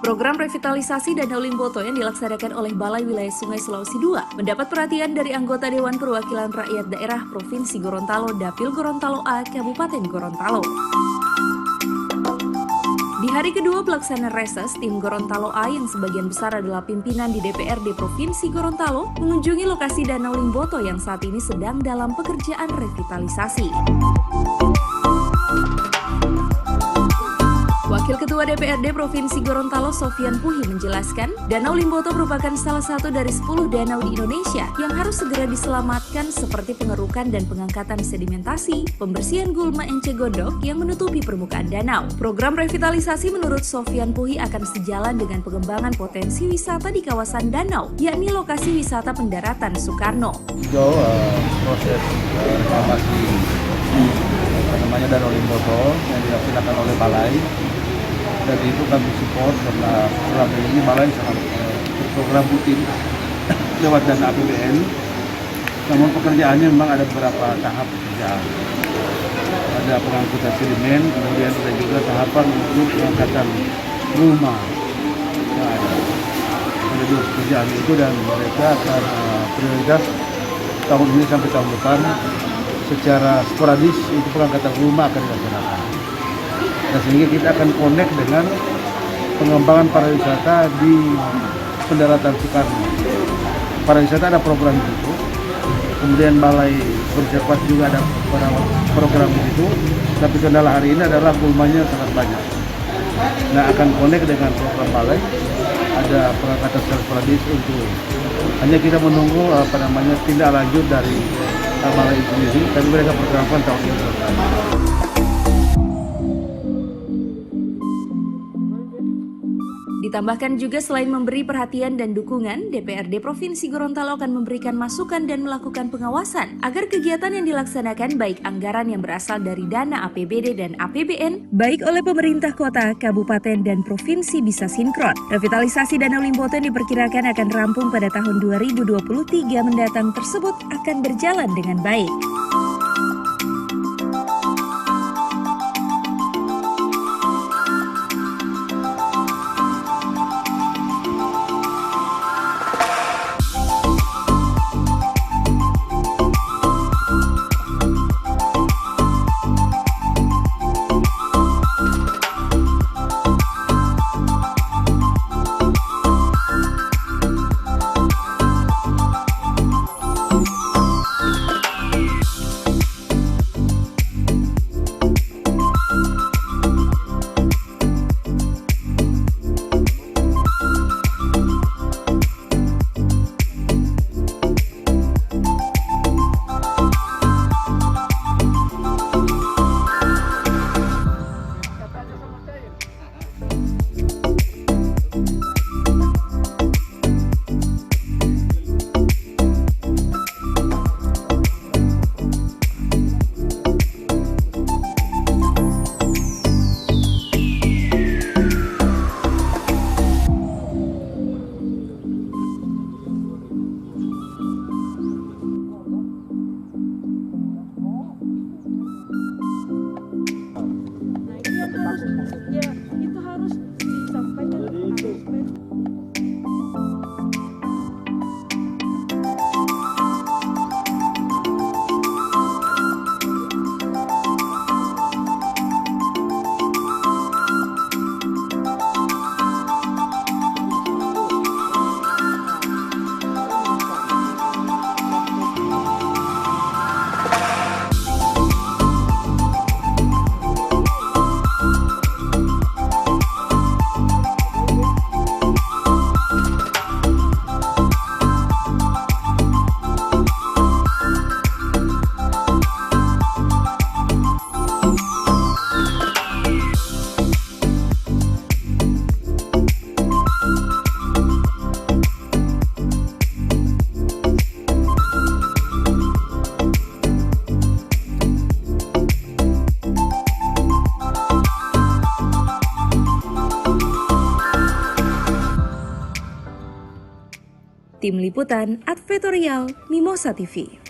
Program revitalisasi Danau Limboto yang dilaksanakan oleh Balai Wilayah Sungai Sulawesi II mendapat perhatian dari anggota Dewan Perwakilan Rakyat Daerah Provinsi Gorontalo Dapil Gorontalo A, Kabupaten Gorontalo. Di hari kedua pelaksanaan reses, tim Gorontalo A yang sebagian besar adalah pimpinan di DPRD Provinsi Gorontalo mengunjungi lokasi Danau Limboto yang saat ini sedang dalam pekerjaan revitalisasi. Wakil Ketua DPRD Provinsi Gorontalo Sofyan Puhi menjelaskan, Danau Limboto merupakan salah satu dari 10 danau di Indonesia yang harus segera diselamatkan seperti pengerukan dan pengangkatan sedimentasi, pembersihan gulma ence gondok yang menutupi permukaan danau. Program revitalisasi menurut Sofyan Puhi akan sejalan dengan pengembangan potensi wisata di kawasan danau, yakni lokasi wisata pendaratan Soekarno. Proses reklamasi Danau Limboto yang dilaksanakan oleh Balai. Dan itu kami support karena selama ini Balai sangat program rutin lewat dana APBN. Namun pekerjaannya memang ada beberapa tahap pekerjaan. Ada pengangkutan sedimen, kemudian ada juga tahapan untuk pengangkatan rumah. Nah, ada dua pekerjaan itu dan mereka akan prioritas tahun ini sampai tahun depan secara sporadis itu pengangkatan rumah akan dilaksanakan. Nah, sehingga kita akan connect dengan pengembangan pariwisata di pendaratan Soekarno. Pariwisata ada program di situ, kemudian Balai bercepat juga ada program di situ, tapi kendala hari ini adalah gulmanya sangat banyak. Nah, akan connect dengan program Balai, ada pengangkatan secara sporadis untuk hanya kita menunggu tindak lanjut dari Balai sendiri, tapi mereka perkirakan tahun ini selesai. Ditambahkan juga selain memberi perhatian dan dukungan, DPRD Provinsi Gorontalo akan memberikan masukan dan melakukan pengawasan agar kegiatan yang dilaksanakan baik anggaran yang berasal dari dana APBD dan APBN, baik oleh pemerintah kota, kabupaten, dan provinsi bisa sinkron. Revitalisasi Danau Limboto yang diperkirakan akan rampung pada tahun 2023 mendatang tersebut akan berjalan dengan baik. Itu harus disampaikan. Tim Liputan Advertorial Mimosa TV.